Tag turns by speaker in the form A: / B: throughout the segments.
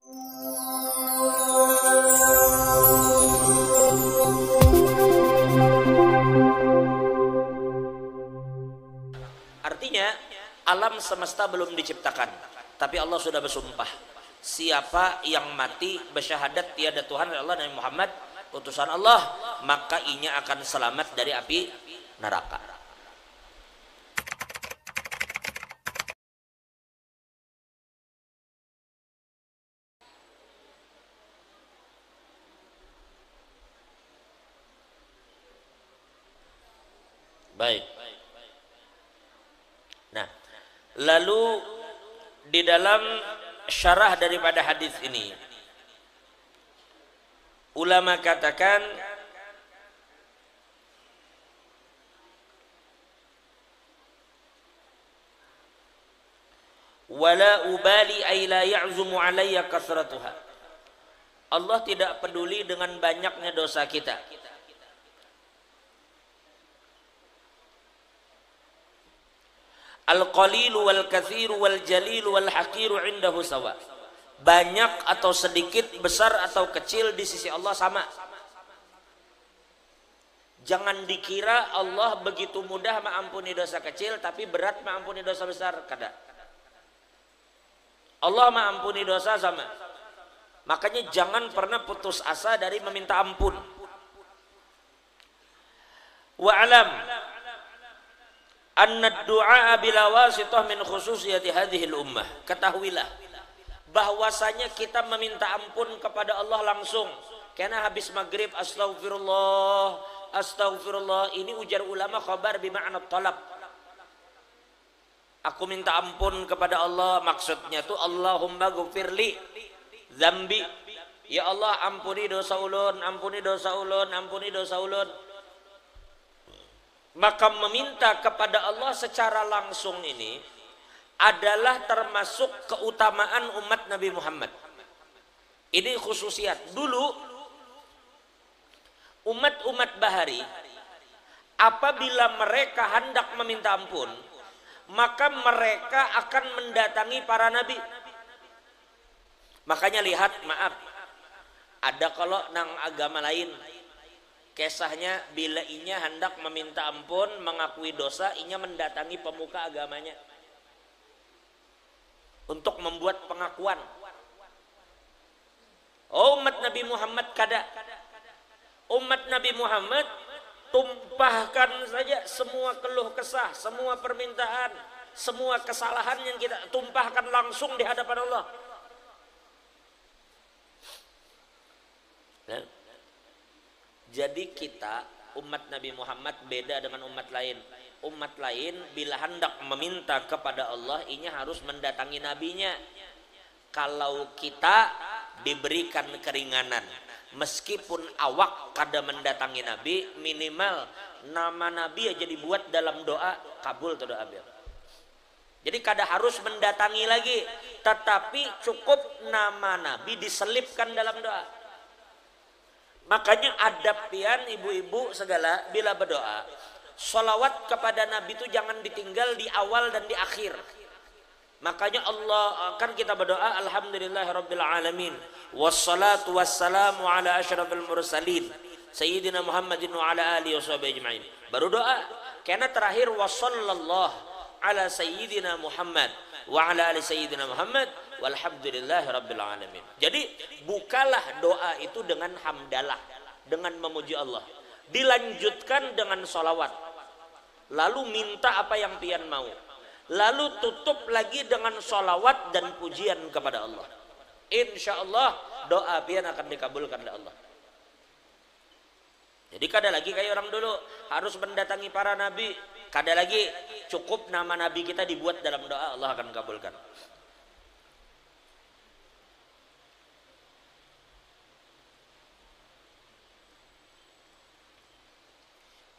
A: Artinya alam semesta belum diciptakan, tapi Allah sudah bersumpah, siapa yang mati bersyahadat tiada Tuhan Allah Nabi Muhammad utusan Allah, maka inya akan selamat dari api neraka. Baik. Nah, lalu di dalam syarah daripada hadis ini, ulama katakan wala ubali ay la ya'zumu alayya kasratuha. Allah tidak peduli dengan banyaknya dosa kita. Al-qalilu wal kathiru wal jalilu wal haqiru indahu sawa. Banyak atau sedikit, besar atau kecil di sisi Allah sama. Jangan dikira Allah begitu mudah mengampuni dosa kecil tapi berat mengampuni dosa besar. Kada. Allah mengampuni dosa sama. Makanya jangan pernah putus asa dari meminta ampun. Wa alam anna du'a bila wasitah min khususiyati hadhihi ummah. Ketahuilah bahwasanya kita meminta ampun kepada Allah langsung. Karena habis maghrib astaghfirullah, astaghfirullah, ini ujar ulama khabar bima'na talab. Aku minta ampun kepada Allah, maksudnya tuh Allahumma ghfirli dzambi. Ya Allah, ampuni dosa ulun, ampuni dosa ulun, ampuni dosa ulun. Maka meminta kepada Allah secara langsung ini adalah termasuk keutamaan umat Nabi Muhammad. Ini khususiat. Dulu umat-umat bahari apabila mereka hendak meminta ampun, maka mereka akan mendatangi para nabi. Makanya lihat, maaf, ada kalau nang agama lain kisahnya bila inya hendak meminta ampun, mengakui dosa, inya mendatangi pemuka agamanya untuk membuat pengakuan. Oh, umat Nabi Muhammad kada. Umat Nabi Muhammad tumpahkan saja semua keluh kesah, semua permintaan, semua kesalahan yang kita tumpahkan langsung di hadapan Allah. Nah, jadi kita umat Nabi Muhammad beda dengan umat lain. Umat lain bila hendak meminta kepada Allah, inya harus mendatangi nabinya. Kalau kita diberikan keringanan, meskipun awak kada mendatangi nabi, minimal nama nabi aja dibuat dalam doa, kabul tuh doa bil. Jadi kada harus mendatangi lagi, tetapi cukup nama nabi diselipkan dalam doa. Makanya adab pian ibu-ibu segala bila berdoa, sholawat kepada Nabi itu jangan ditinggal di awal dan di akhir. Makanya Allah akan kita berdoa alhamdulillahirabbil alamin wassalatu wassalamu ala asyrafil mursalin sayyidina Muhammadin wa ala alihi washabihi ajmain. Baru doa. Karena terakhir wassallallahu ala sayyidina Muhammad wa ala ali sayyidina Muhammad walhamdulillahirabbil alamin. Jadi bukalah doa itu dengan hamdalah, dengan memuji Allah. Dilanjutkan dengan sholawat. Lalu minta apa yang pian mau. Lalu tutup lagi dengan sholawat dan pujian kepada Allah. Insya Allah doa pian akan dikabulkan oleh Allah. Jadi kada lagi kayak orang dulu harus mendatangi para nabi. Kada lagi, cukup nama nabi kita dibuat dalam doa, Allah akan kabulkan.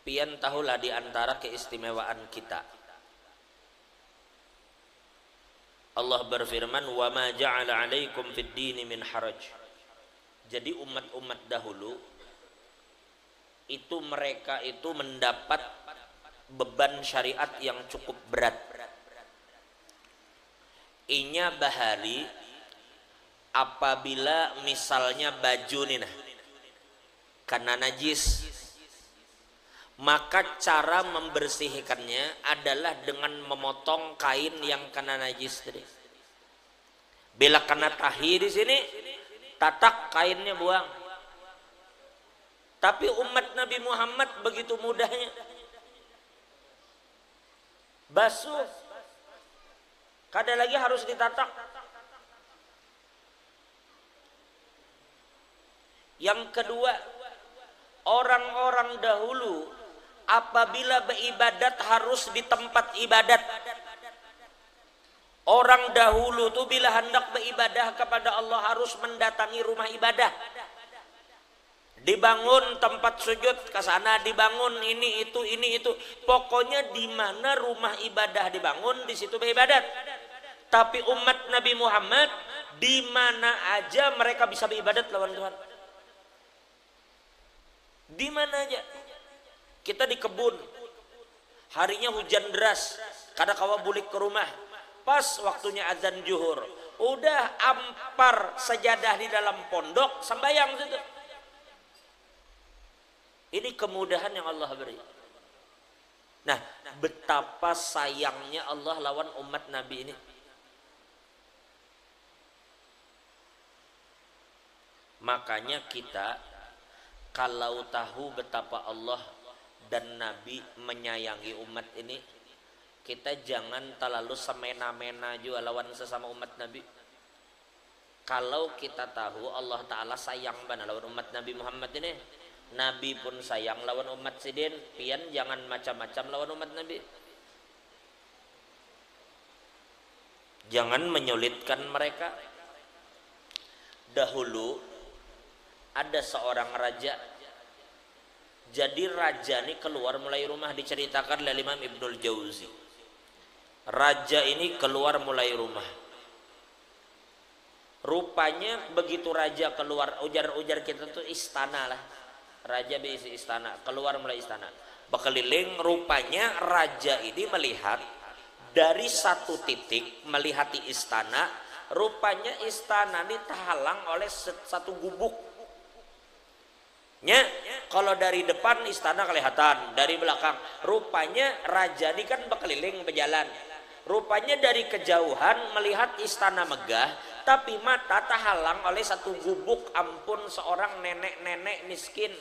A: Pian tahulah di antara keistimewaan kita. Allah berfirman, "Wa ma ja'ala 'alaikum fid dini min haraj." Jadi umat-umat dahulu itu mereka itu mendapat beban syariat yang cukup berat. Inya bahari apabila misalnya baju nih nah karena najis, maka cara membersihkannya adalah dengan memotong kain yang kena najis tadi. Bila kena tahi di sini, tatak kainnya buang. Tapi umat Nabi Muhammad begitu mudahnya basuh, kada lagi harus ditatak. Yang kedua, orang-orang dahulu apabila beribadat harus di tempat ibadat. Orang dahulu tuh bila hendak beribadah kepada Allah harus mendatangi rumah ibadah. Dibangun tempat sujud ke sana, dibangun ini itu. Pokoknya di mana rumah ibadah dibangun di situ beribadat. Tapi umat Nabi Muhammad di mana aja mereka bisa beribadat lawan Tuhan. Di mana aja. Kita di kebun, harinya hujan deras, kada kawa bulik ke rumah. Pas waktunya azan zuhur, udah ampar sejadah di dalam pondok, sembahyang situ. Ini kemudahan yang Allah beri. Nah, betapa sayangnya Allah lawan umat Nabi ini. Makanya kita kalau tahu betapa Allah dan Nabi menyayangi umat ini, kita jangan terlalu semena-mena juga lawan sesama umat Nabi. Kalau kita tahu Allah Ta'ala sayang banget lawan umat Nabi Muhammad ini, Nabi pun sayang lawan umat sidin, pian jangan macam-macam lawan umat Nabi. Jangan menyulitkan mereka. Dahulu ada seorang raja. Jadi raja ini keluar mulai rumah, diceritakan oleh Imam Ibnul Jauzi. Raja ini keluar mulai rumah. Rupanya begitu raja keluar, ujar-ujar kita tuh istana lah. Raja berisi istana, keluar mulai istana. Berkeliling, rupanya raja ini melihat dari satu titik melihati istana. Rupanya istana ini terhalang oleh satu gubuk. Kalau dari depan istana kelihatan, dari belakang. Rupanya raja ini kan berkeliling berjalan. Rupanya dari kejauhan melihat istana megah, tapi mata terhalang oleh satu gubuk. Ampun, seorang nenek-nenek miskin,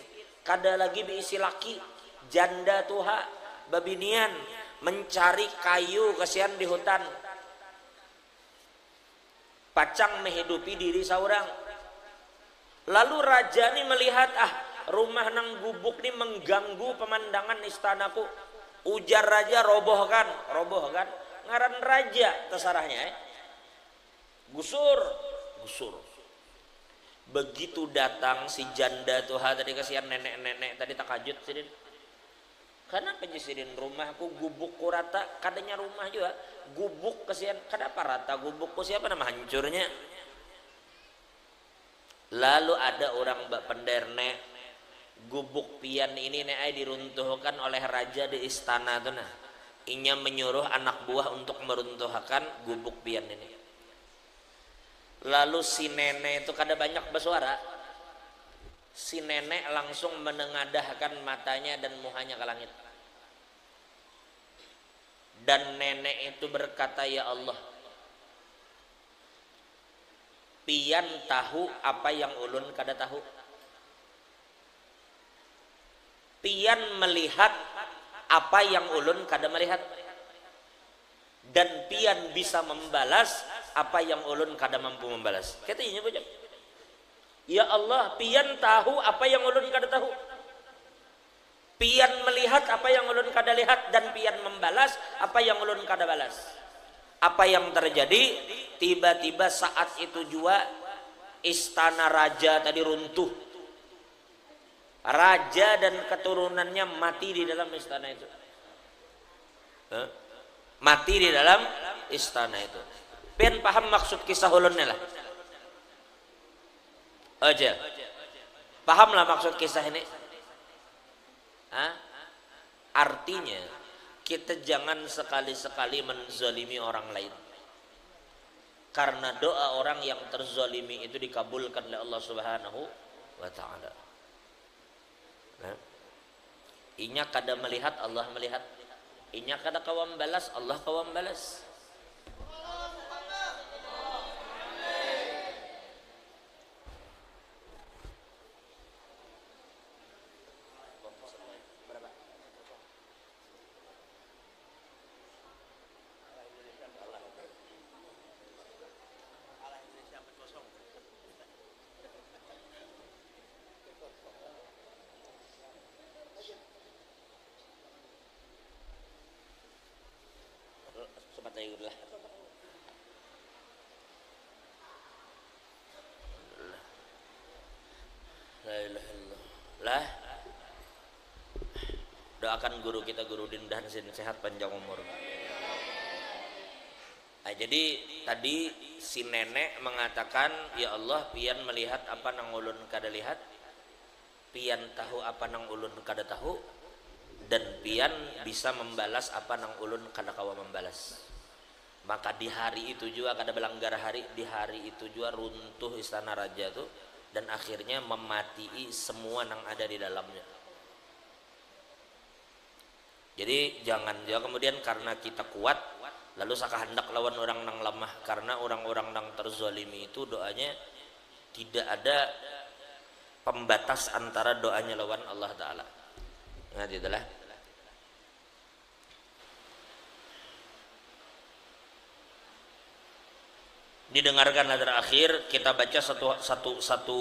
A: kada lagi diisi laki, janda tuha, babinian, mencari kayu kesian di hutan. Pacang menghidupi diri seorang. Lalu raja ini melihat, rumah nang gubuk ini mengganggu pemandangan istanaku. Ujar raja, roboh kan. Ngaran raja terserahnya. Gusur. Begitu datang si janda tuha tadi, kasihan nenek-nenek tadi takajud sidin. Kenapa sidin rumahku gubukku rata, kadanya rumah juga gubuk kasihan. Kenapa rata gubukku, siapa nama hancurnya? Lalu ada orang bak penderne, gubuk pian ini neai diruntuhkan oleh raja di istana tuh nah. Inya menyuruh anak buah untuk meruntuhkan gubuk pian ini. Lalu si nenek itu kada banyak bersuara. Si nenek langsung menengadahkan matanya dan muhanya ke langit. Dan nenek itu berkata, ya Allah, pian tahu apa yang ulun kada tahu. Pian melihat apa yang ulun kada melihat. Dan pian bisa membalas apa yang ulun kada mampu membalas. Katanya bujang, ya Allah, pian tahu apa yang ulun kada tahu. Pian melihat apa yang ulun kada lihat, dan pian membalas apa yang ulun kada balas. Apa yang terjadi? Tiba-tiba saat itu juga istana raja tadi runtuh. Raja dan keturunannya mati di dalam istana itu. Mati di dalam istana itu. Pian paham maksud kisah ulunnya lah. Aja. Pahamlah maksud kisah ini. Artinya kita jangan sekali-sekali menzalimi orang lain. Karena doa orang yang terzalimi itu dikabulkan oleh Allah Subhanahu wa taala. Nah, inya kada melihat, Allah melihat. Inya kada kawam balas, Allah kawam balas. Sempat lagi dulu lah. La ilaha illallah. Doakan guru kita, Guru Dindan sehat panjang umur. Nah, jadi tadi si nenek mengatakan, ya Allah, pian melihat apa nang ulun kada lihat, pian tahu apa nang ulun kada tahu, dan pian bisa membalas apa nang ulun kada kawa membalas. Maka di hari itu juga kada belanggar hari, di hari itu juga runtuh istana raja tuh, dan akhirnya mematii semua nang ada di dalamnya. Jadi jangan kemudian karena kita kuat lalu saka hendak lawan orang nang lemah, karena orang-orang nang terzalimi itu doanya tidak ada pembatas antara doanya lawan Allah Ta'ala. Nah, itulah. Didengarkanlah terakhir kita baca satu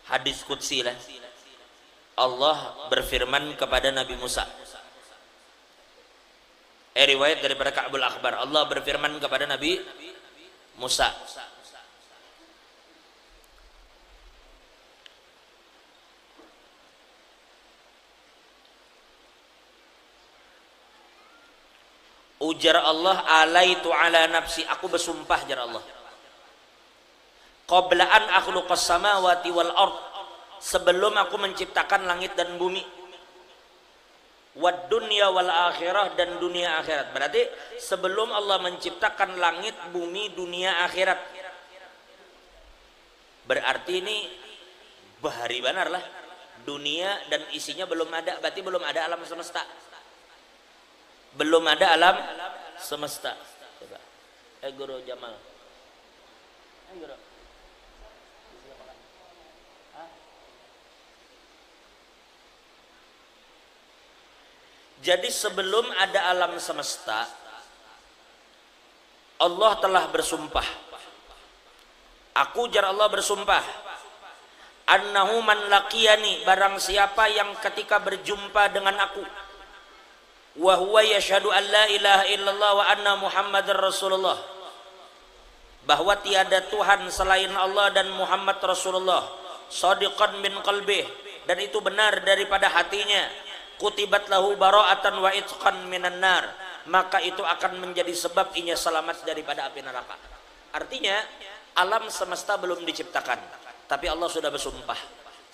A: hadis qudsi lah. Allah berfirman kepada Nabi Musa. Riwayat daripada Ka'bul Akhbar. Allah berfirman kepada Nabi Musa. Ujar Allah, alaitu ala nafsi, aku bersumpah jar Allah, qabla an akhluqas samawati wal ard, sebelum aku menciptakan langit dan bumi, wad dunya wal akhirah, dan dunia akhirat. Berarti sebelum Allah menciptakan langit, bumi, dunia akhirat. Berarti ini bahari benar lah, dunia dan isinya belum ada, berarti belum ada alam semesta. Belum ada alam semesta. Coba. Guru Jamal. Guru. Jadi sebelum ada alam semesta, Allah telah bersumpah. Aku jar Allah bersumpah, annahu man laqiyani, barang siapa yang ketika berjumpa dengan aku, wa huwa yashhadu an la ilaha illallah wa anna muhammadar rasulullah, bahwa tiada Tuhan selain Allah dan Muhammad Rasulullah, shadiqan min qalbih, dan itu benar daripada hatinya, kutibat lahu bara'atan wa itqan minan nar, maka itu akan menjadi sebab inya selamat daripada api neraka. Artinya alam semesta belum diciptakan, tapi Allah sudah bersumpah,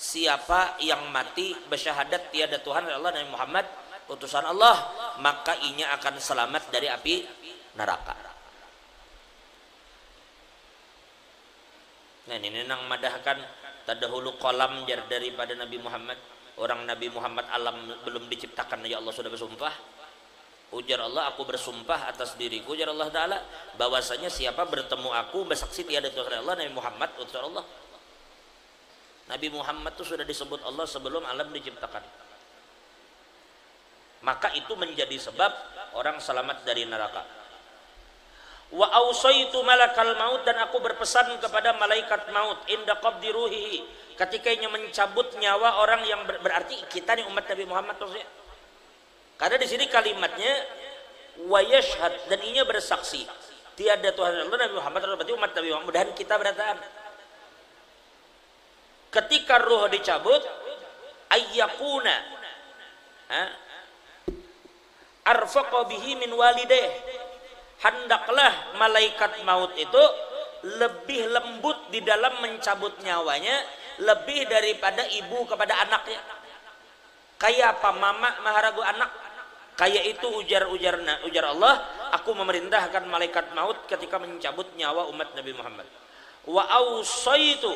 A: siapa yang mati bersyahadat tiada Tuhan Allah dan Muhammad utusan Allah, maka inya akan selamat dari api neraka. Nah, ini nang madahkan tadahulu kolam jar daripada Nabi Muhammad. Orang Nabi Muhammad alam belum diciptakan, ya Allah sudah bersumpah. Ujar Allah, aku bersumpah atas diriku, ujar Allah Ta'ala, bahwasanya siapa bertemu aku bersaksi tiada Tuhan Allah Nabi Muhammad utusan Allah. Nabi Muhammad itu sudah disebut Allah sebelum alam diciptakan. Maka itu menjadi sebab orang selamat dari neraka. Wa ausaitu malakal maut, dan aku berpesan kepada malaikat maut inda qabdi ruhihi, ketika ia mencabut nyawa orang yang berarti kita nih umat Nabi Muhammad maksudnya. Karena di sini kalimatnya wa yashhad, dan inya bersaksi tiada Tuhan Allah Nabi Muhammad, berarti umat Nabi Muhammad, mudahan kita berataan. Ketika ruh dicabut, ayyakuna arfaqa bihi min walidayh, hendaklah malaikat maut itu lebih lembut di dalam mencabut nyawanya lebih daripada ibu kepada anaknya. Kayak apa mama maharagu anak, Kayak itu ujar Allah, aku memerintahkan malaikat maut ketika mencabut nyawa umat Nabi Muhammad. Wa awsaitu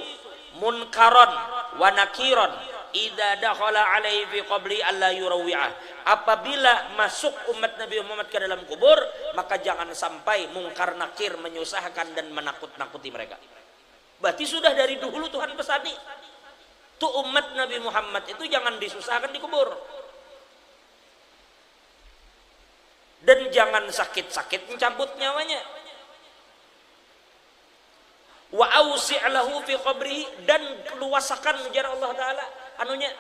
A: munkaron wa nakiron idza dakhala alaihi fi qabri alla yurawi'ah. Apabila masuk umat Nabi Muhammad ke dalam kubur, maka jangan sampai mungkar nakir menyusahkan dan menakut-nakuti mereka. Berarti sudah dari dulu Tuhan pesani. Tuh umat Nabi Muhammad itu jangan disusahkan di kubur. Dan jangan sakit-sakit mencabut nyawanya. Wa ausi' lahu fi qabrihi, dan luasakan ujar Allah taala anunya.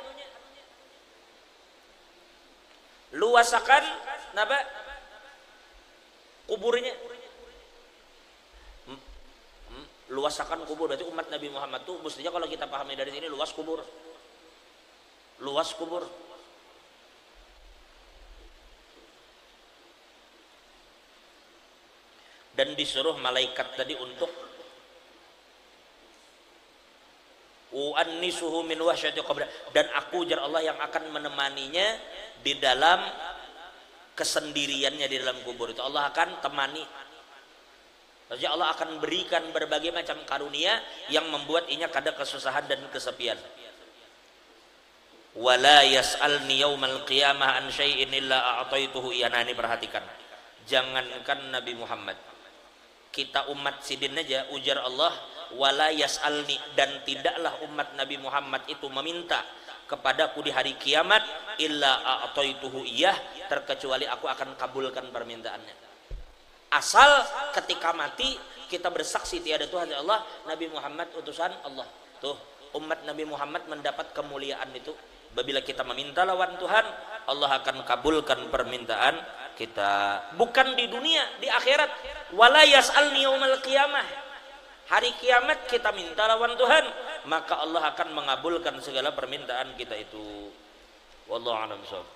A: Luasakan napa? Kuburnya. Luasakan kubur, berarti umat Nabi Muhammad tuh mestinya kalau kita pahami dari sini luas kubur. Luas kubur. Dan disuruh malaikat tadi untuk uannisuhu min wahsyati qabr, dan aku jar Allah yang akan menemaninya di dalam kesendiriannya di dalam kubur itu. Allah akan temani. Maksudnya Allah akan berikan berbagai macam karunia yang membuat inya kada kesusahan dan kesepian. Wala yas'alni yaumal qiyamah an syai'in illa a'taituhu iyanani. Perhatikan, jangankan Nabi Muhammad, kita umat sidin aja ujar Allah wala yas'alni, dan tidaklah umat Nabi Muhammad itu meminta kepadaku di hari kiamat illa a'taituhu iyah, terkecuali aku akan kabulkan permintaannya. Asal ketika mati kita bersaksi tiada Tuhan Allah, Nabi Muhammad utusan Allah. Tuh umat Nabi Muhammad mendapat kemuliaan itu. Apabila kita meminta lawan Tuhan, Allah akan kabulkan permintaan kita. Bukan di dunia, di akhirat. Wala yas'alni yaumal qiyamah. Hari kiamat kita minta lawan Tuhan, maka Allah akan mengabulkan segala permintaan kita itu. Wallahu a'lam bishawab.